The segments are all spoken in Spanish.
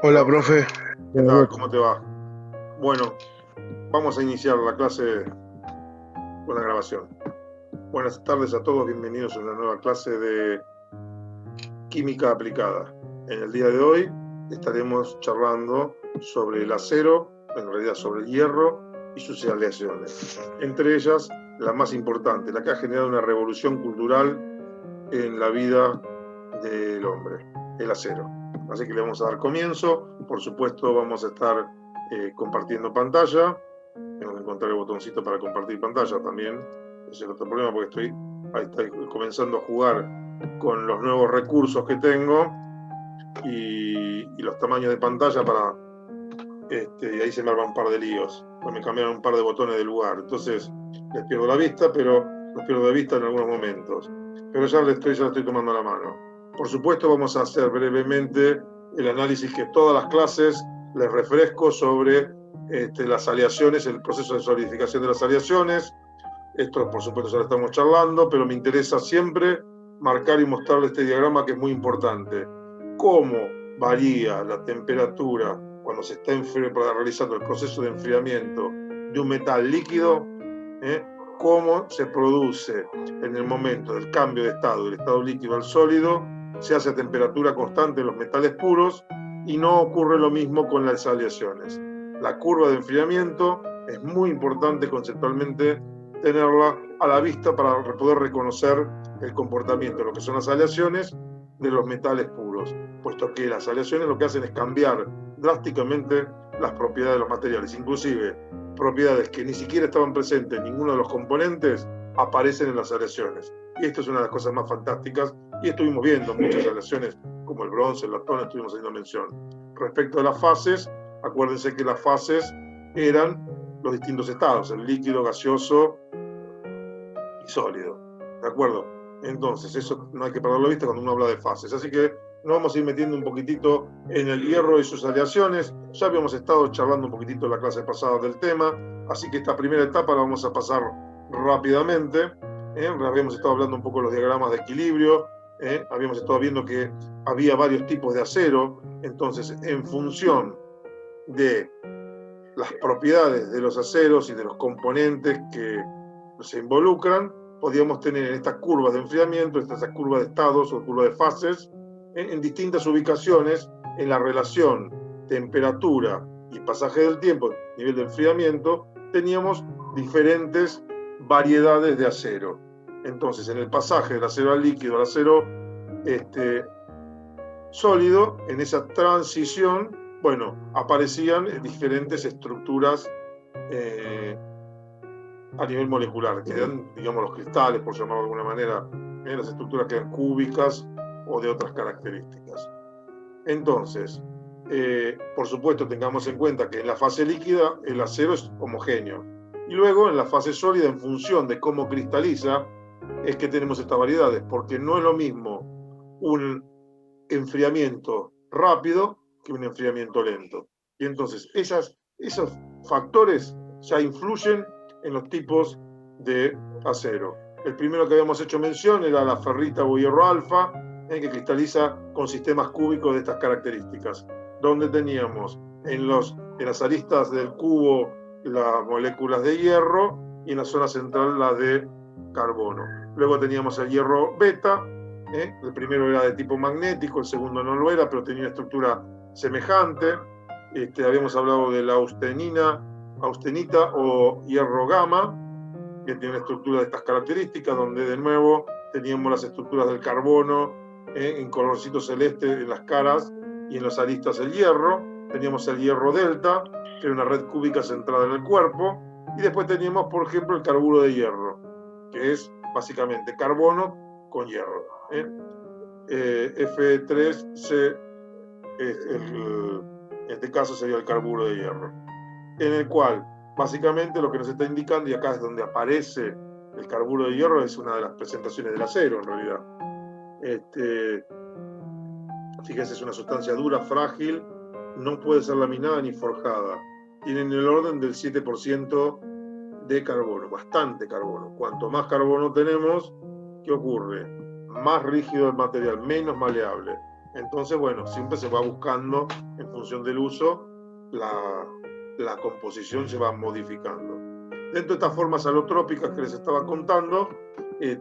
Hola, Hola, profe. ¿qué Buenas tal? noches. ¿Cómo te va? Bueno, vamos a iniciar la clase con la grabación. Buenas tardes a todos, bienvenidos a una nueva clase de química aplicada. En el día de hoy estaremos charlando sobre el acero, en realidad sobre el hierro y sus aleaciones. Entre ellas, la más importante, la que ha generado una revolución cultural en la vida del hombre, el acero. Así que le vamos a dar comienzo. Por supuesto, vamos a estar compartiendo pantalla. Tengo que encontrar el botoncito para compartir pantalla también. Ese es el otro problema porque estoy comenzando a jugar con los nuevos recursos que tengo y los tamaños de pantalla y ahí se me arman un par de líos. Pues me cambiaron un par de botones de lugar. Entonces les pierdo la vista, pero los pierdo de vista en algunos momentos. Pero ya la estoy tomando la mano. Por supuesto, vamos a hacer brevemente el análisis que todas las clases les refresco sobre las aleaciones, el proceso de solidificación de las aleaciones. Esto, por supuesto, ya lo estamos charlando, pero me interesa siempre marcar y mostrarle este diagrama que es muy importante. Cómo varía la temperatura cuando se está realizando el proceso de enfriamiento de un metal líquido, cómo se produce en el momento del cambio de estado, del estado líquido al sólido, se hace a temperatura constante en los metales puros y no ocurre lo mismo con las aleaciones. La curva de enfriamiento es muy importante conceptualmente tenerla a la vista para poder reconocer el comportamiento de lo que son las aleaciones de los metales puros, puesto que las aleaciones lo que hacen es cambiar drásticamente las propiedades de los materiales, inclusive propiedades que ni siquiera estaban presentes en ninguno de los componentes aparecen en las aleaciones. Y esto es una de las cosas más fantásticas, y estuvimos viendo muchas aleaciones como el bronce, el latón, estuvimos haciendo mención. Respecto a las fases, acuérdense que las fases eran los distintos estados, el líquido, gaseoso y sólido. ¿De acuerdo? Entonces, eso no hay que perderlo de vista cuando uno habla de fases. Así que nos vamos a ir metiendo un poquitito en el hierro y sus aleaciones. Ya habíamos estado charlando un poquitito en la clase pasada del tema, así que esta primera etapa la vamos a pasar rápidamente. Habíamos estado hablando un poco de los diagramas de equilibrio. Habíamos estado viendo que había varios tipos de acero. Entonces, en función de las propiedades de los aceros y de los componentes que se involucran, podíamos tener en estas curvas de enfriamiento, estas curvas de estados o curvas de fases, en distintas ubicaciones en la relación temperatura y pasaje del tiempo, nivel de enfriamiento, teníamos diferentes variedades de acero. Entonces, en el pasaje del acero al líquido al acero sólido, en esa transición, bueno, aparecían diferentes estructuras a nivel molecular, que dan, digamos, los cristales, por llamarlo de alguna manera, las estructuras que eran cúbicas o de otras características. Entonces, por supuesto, tengamos en cuenta que en la fase líquida el acero es homogéneo. Y luego, en la fase sólida, en función de cómo cristaliza, es que tenemos estas variedades, porque no es lo mismo un enfriamiento rápido que un enfriamiento lento. Y entonces esos factores ya influyen en los tipos de acero. El primero que habíamos hecho mención era la ferrita o hierro alfa, que cristaliza con sistemas cúbicos de estas características, donde teníamos en las aristas del cubo las moléculas de hierro y en la zona central las de carbono. Luego teníamos el hierro beta. El primero era de tipo magnético, el segundo no lo era, pero tenía una estructura semejante. Habíamos hablado de la austenita o hierro gamma, que tiene una estructura de estas características, donde de nuevo teníamos las estructuras del carbono en colorcito celeste en las caras y en las aristas el hierro. Teníamos el hierro delta, que era una red cúbica centrada en el cuerpo. Y después teníamos, por ejemplo, el carburo de hierro, que es básicamente carbono con hierro. F3C, en este caso sería el carburo de hierro, en el cual básicamente lo que nos está indicando, y acá es donde aparece el carburo de hierro, es una de las presentaciones del acero en realidad. Fíjense, es una sustancia dura, frágil, no puede ser laminada ni forjada. Tienen el orden del 7% de carbono, bastante carbono. Cuanto más carbono tenemos, ¿qué ocurre? Más rígido el material, menos maleable. Entonces, bueno, siempre se va buscando, en función del uso, la composición se va modificando. Dentro de estas formas alotrópicas que les estaba contando,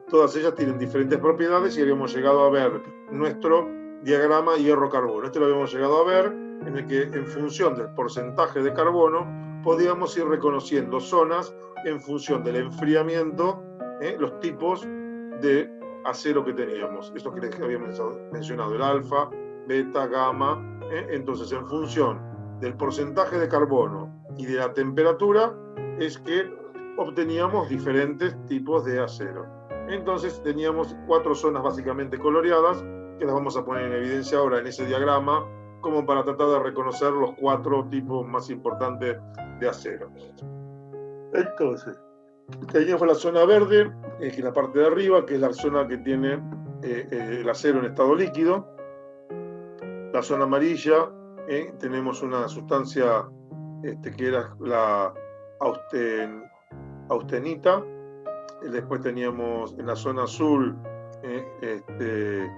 todas ellas tienen diferentes propiedades y habíamos llegado a ver nuestro diagrama hierro-carbono. Este lo habíamos llegado a ver en el que, en función del porcentaje de carbono, podíamos ir reconociendo zonas en función del enfriamiento, los tipos de acero que teníamos. Esto que les había mencionado, el alfa, beta, gamma. Entonces, en función del porcentaje de carbono y de la temperatura, es que obteníamos diferentes tipos de acero. Entonces, teníamos 4 zonas básicamente coloreadas, que las vamos a poner en evidencia ahora en ese diagrama, como para tratar de reconocer los 4 tipos más importantes de acero. Entonces, teníamos la zona verde, que es la parte de arriba, que es la zona que tiene el acero en estado líquido. La zona amarilla, tenemos una sustancia que era la austenita. Después teníamos en la zona azul, ¿qué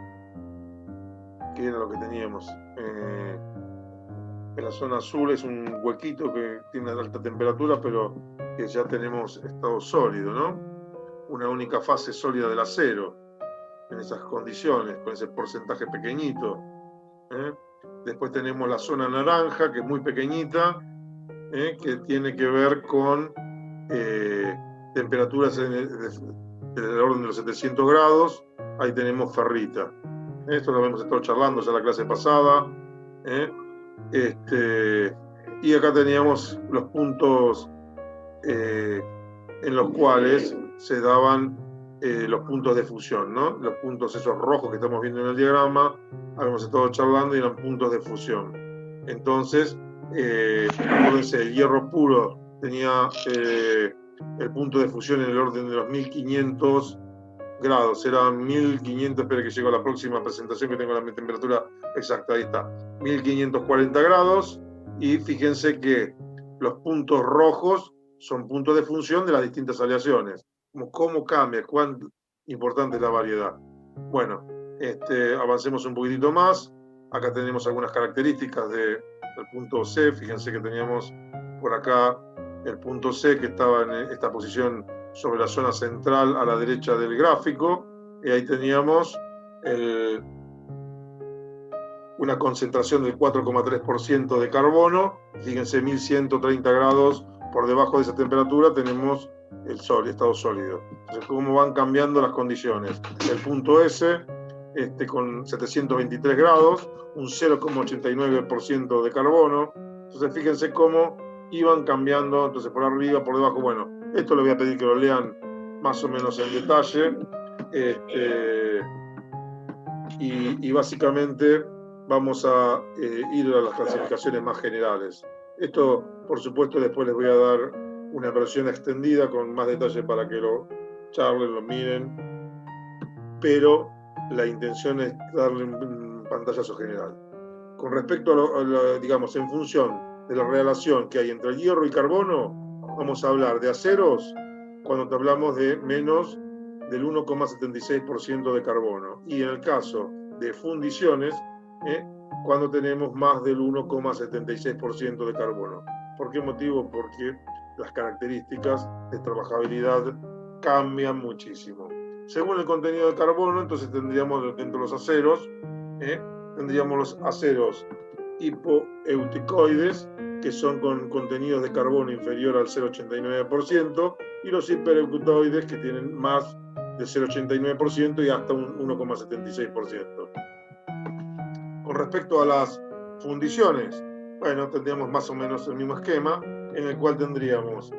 era lo que teníamos? En la zona azul es un huequito que tiene alta temperatura, pero que ya tenemos estado sólido, ¿no? Una única fase sólida del acero, en esas condiciones, con ese porcentaje pequeñito. Después tenemos la zona naranja, que es muy pequeñita, que tiene que ver con temperaturas del orden de los 700 grados. Ahí tenemos ferrita. Esto lo habíamos estado charlando ya la clase pasada. Y acá teníamos los puntos en los cuales se daban los puntos de fusión, ¿no? Los puntos esos rojos que estamos viendo en el diagrama, habíamos estado charlando y eran puntos de fusión. Entonces, acuérdense, el hierro puro tenía el punto de fusión en el orden de los 1500 grados, eran 1500, espera que llego a la próxima presentación que tengo la temperatura exacta, ahí está, 1540 grados, y fíjense que los puntos rojos son puntos de función de las distintas aleaciones, cómo cambia, cuán importante es la variedad. Bueno, avancemos un poquitito más. Acá tenemos algunas características del punto C. Fíjense que teníamos por acá el punto C, que estaba en esta posición sobre la zona central a la derecha del gráfico, y ahí teníamos una concentración del 4,3% de carbono. Fíjense, 1130 grados por debajo de esa temperatura tenemos el estado sólido. Entonces, cómo van cambiando las condiciones. El punto S, con 723 grados, un 0,89% de carbono. Entonces, fíjense cómo iban cambiando, entonces por arriba, por debajo. Bueno, esto le voy a pedir que lo lean más o menos en detalle. Y básicamente vamos a ir a las clasificaciones más generales. Esto, por supuesto, después les voy a dar una versión extendida con más detalle para que lo charlen, lo miren, pero la intención es darle un pantallazo general. Con respecto a digamos, en función de la relación que hay entre el hierro y carbono, vamos a hablar de aceros cuando hablamos de menos del 1,76% de carbono, y en el caso de fundiciones, cuando tenemos más del 1,76% de carbono. ¿Por qué motivo? Porque las características de trabajabilidad cambian muchísimo. Según el contenido de carbono, entonces tendríamos dentro de los aceros, tendríamos los aceros hipoeuticoides, que son con contenidos de carbono inferior al 0,89%, y los hipereuticoides, que tienen más del 0,89% y hasta un 1,76%. Con respecto a las fundiciones, bueno, tendríamos más o menos el mismo esquema, en el cual tendríamos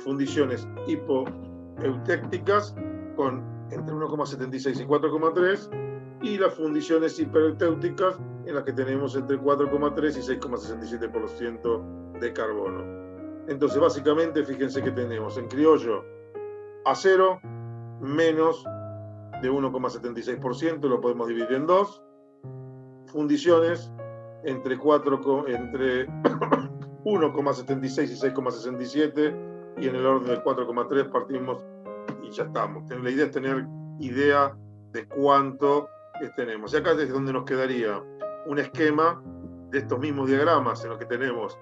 fundiciones hipoeutécticas con entre 1,76 y 4,3, y las fundiciones hipereutéuticas, en las que tenemos entre 4,3 y 6,67% de carbono. Entonces, básicamente, fíjense que tenemos en criollo acero menos de 1,76%, lo podemos dividir en dos. Fundiciones entre 1,76 y 6,67, y en el orden del 4,3 partimos y ya estamos. La idea es tener idea de cuánto que tenemos. Y acá es donde nos quedaría un esquema de estos mismos diagramas en los que tenemos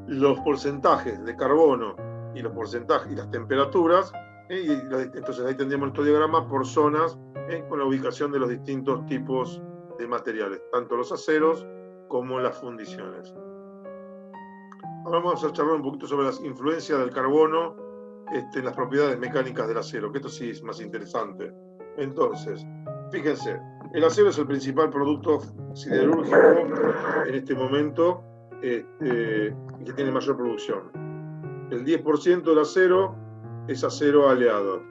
los porcentajes de carbono y los porcentajes y las temperaturas, entonces ahí tendríamos nuestro diagrama por zonas, con la ubicación de los distintos tipos de materiales, tanto los aceros como las fundiciones. Ahora vamos a charlar un poquito sobre las influencias del carbono en las propiedades mecánicas del acero, que esto sí es más interesante. Entonces, fíjense, el acero es el principal producto siderúrgico en este momento que tiene mayor producción. El 10% del acero es acero aleado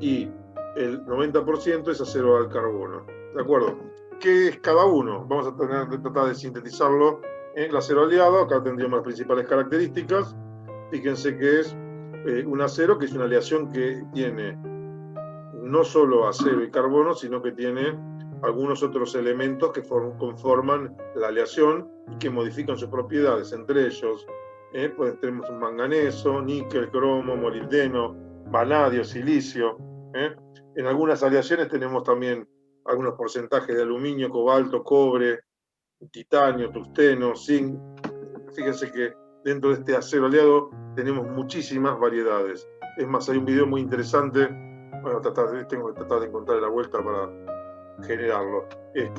y el 90% es acero al carbono. ¿De acuerdo? ¿Qué es cada uno? Vamos a tratar de sintetizarlo. El acero aleado, acá tendríamos las principales características. Fíjense que es un acero que es una aleación que tiene no solo acero y carbono, sino que tiene algunos otros elementos que conforman la aleación y que modifican sus propiedades. Entre ellos, pues tenemos un manganeso, níquel, cromo, molibdeno, vanadio, silicio. En algunas aleaciones tenemos también algunos porcentajes de aluminio, cobalto, cobre, titanio, tungsteno, zinc. Fíjense que dentro de este acero aleado tenemos muchísimas variedades. Es más, hay un video muy interesante. Bueno, tengo que tratar de encontrar la vuelta para generarlo.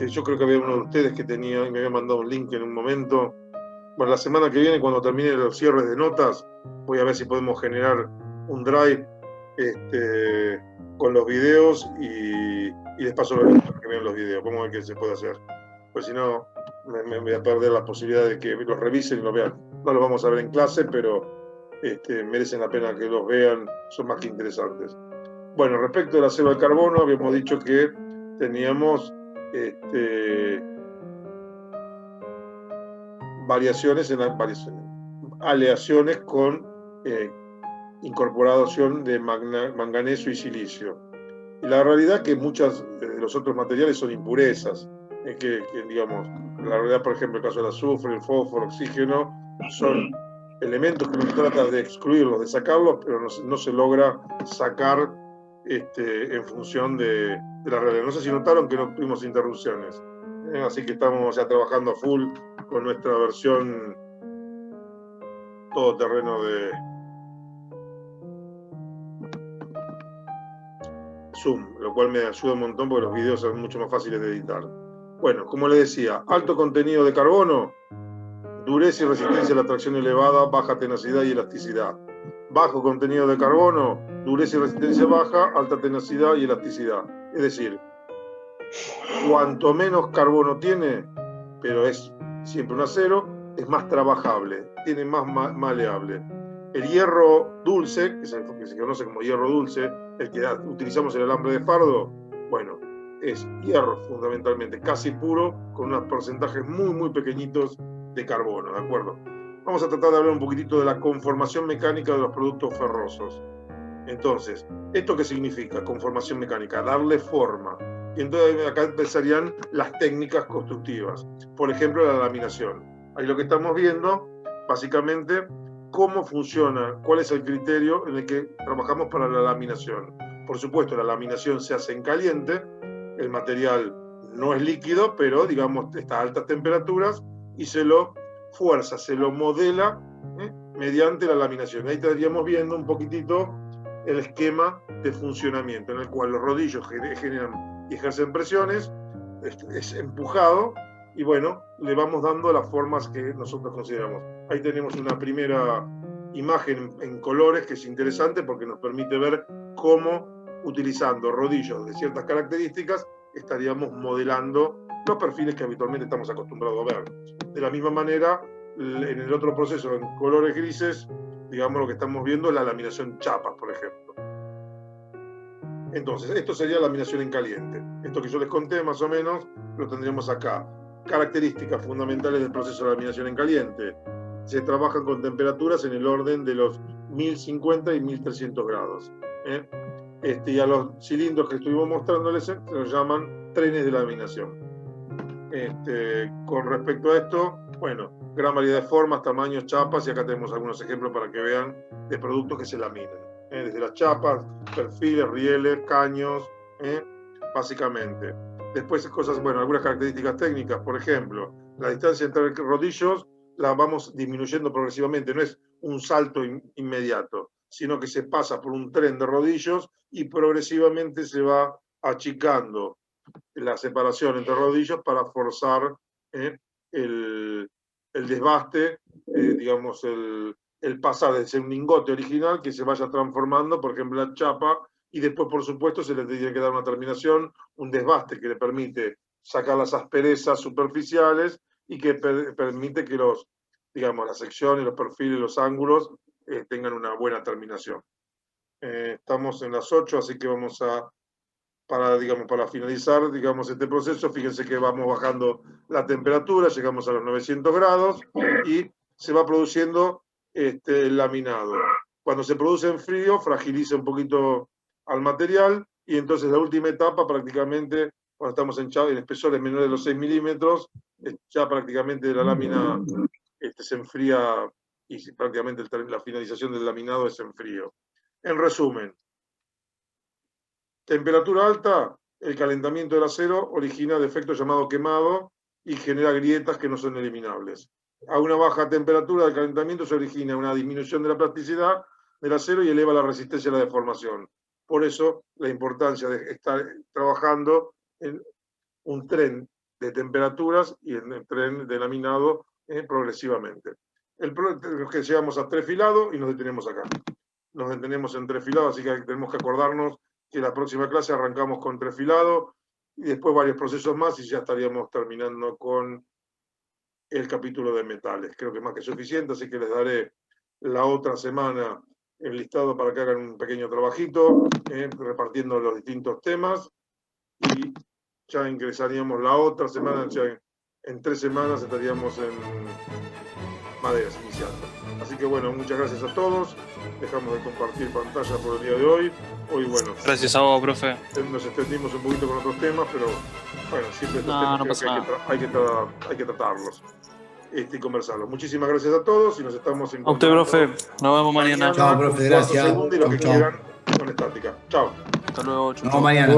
Yo creo que había uno de ustedes que me había mandado un link en un momento. Bueno, la semana que viene, cuando termine los cierres de notas, voy a ver si podemos generar un drive con los videos y les paso los links para que vean los videos. Vamos a ver qué se puede hacer. Pues si no, me voy a perder la posibilidad de que los revisen y los vean. No los vamos a ver en clase, pero merecen la pena que los vean, son más que interesantes. Bueno, respecto del acero al carbono, habíamos dicho que teníamos aleaciones con incorporación de manganeso y silicio. Y la realidad es que muchos de los otros materiales son impurezas, digamos, la realidad, por ejemplo, el caso del azufre, el fósforo, el oxígeno, son elementos que uno trata de excluirlos, de sacarlos, pero no se logra sacar en función de la realidad. No sé si notaron que no tuvimos interrupciones, así que estamos ya trabajando a full con nuestra versión todoterreno de Zoom, lo cual me ayuda un montón porque los videos son mucho más fáciles de editar. Bueno, como les decía, alto contenido de carbono, dureza y resistencia a la tracción elevada, baja tenacidad y elasticidad. Bajo contenido de carbono, dureza y resistencia baja, alta tenacidad y elasticidad. Es decir, cuanto menos carbono tiene, pero es siempre un acero, es más trabajable, tiene más maleable. El hierro dulce, que se conoce como hierro dulce, el que utilizamos en el alambre de fardo, bueno, es hierro fundamentalmente, casi puro, con unos porcentajes muy, muy pequeñitos de carbono, ¿de acuerdo? Vamos a tratar de hablar un poquitito de la conformación mecánica de los productos ferrosos. Entonces, ¿esto qué significa? Conformación mecánica, darle forma. Y entonces acá empezarían las técnicas constructivas. Por ejemplo, la laminación. Ahí lo que estamos viendo, básicamente, cómo funciona, cuál es el criterio en el que trabajamos para la laminación. Por supuesto, la laminación se hace en caliente, el material no es líquido, pero digamos está a altas temperaturas y se lo fuerza, se lo modela mediante la laminación. Ahí estaríamos viendo un poquitito el esquema de funcionamiento en el cual los rodillos generan y ejercen presiones, es empujado y bueno, le vamos dando las formas que nosotros consideramos. Ahí tenemos una primera imagen en colores que es interesante porque nos permite ver cómo, utilizando rodillos de ciertas características, estaríamos modelando los perfiles que habitualmente estamos acostumbrados a ver. De la misma manera, en el otro proceso, en colores grises, digamos lo que estamos viendo es la laminación chapas, por ejemplo. Entonces, esto sería la laminación en caliente. Esto que yo les conté más o menos, lo tendríamos acá. Características fundamentales del proceso de laminación en caliente. Se trabajan con temperaturas en el orden de los 1050 y 1300 grados. Y a los cilindros que estuvimos mostrándoles se los llaman trenes de laminación. Con respecto a esto, bueno, gran variedad de formas, tamaños, chapas, y acá tenemos algunos ejemplos para que vean de productos que se laminan. Desde las chapas, perfiles, rieles, caños, básicamente. Después cosas, bueno, algunas características técnicas, por ejemplo, la distancia entre rodillos la vamos disminuyendo progresivamente, no es un salto inmediato, sino que se pasa por un tren de rodillos y progresivamente se va achicando la separación entre rodillos para forzar el desbaste, digamos, el pasar de ser un lingote original que se vaya transformando, por ejemplo, en chapa, y después, por supuesto, se le tiene que dar una terminación, un desbaste que le permite sacar las asperezas superficiales y que permite que digamos, las secciones, los perfiles, los ángulos tengan una buena terminación. Estamos en las 8, así que vamos para finalizar, digamos, este proceso, fíjense que vamos bajando la temperatura, llegamos a los 900 grados y se va produciendo el laminado. Cuando se produce en frío, fragiliza un poquito al material y entonces la última etapa prácticamente, cuando estamos en espesores menores de los 6 milímetros, ya prácticamente la lámina se enfría y prácticamente la finalización del laminado es en frío. En resumen, temperatura alta, el calentamiento del acero origina defectos llamados quemado y genera grietas que no son eliminables. A una baja temperatura de calentamiento se origina una disminución de la plasticidad del acero y eleva la resistencia a la deformación. Por eso, la importancia de estar trabajando en un tren de temperaturas y en el tren de laminado progresivamente. Que llegamos a trefilado y nos detenemos acá. Nos detenemos en trefilado, así que tenemos que acordarnos que la próxima clase arrancamos con trefilado y después varios procesos más y ya estaríamos terminando con el capítulo de metales. Creo que es más que suficiente, así que les daré la otra semana el listado para que hagan un pequeño trabajito, repartiendo los distintos temas y ya ingresaríamos la otra semana, ya en 3 semanas estaríamos en maderas iniciando. Así que bueno, muchas gracias a todos. Dejamos de compartir pantalla por el día de hoy. Hoy, bueno. Gracias a vos, profe. Nos extendimos un poquito con otros temas, pero bueno, siempre estos temas creo que hay que tratarlos y conversarlos. Muchísimas gracias a todos y nos estamos encontrando. A usted, profe. Nos vemos mañana. Chao, profe, gracias. Y los que quieran con estática. Chao. Hasta luego. Nos vemos mañana.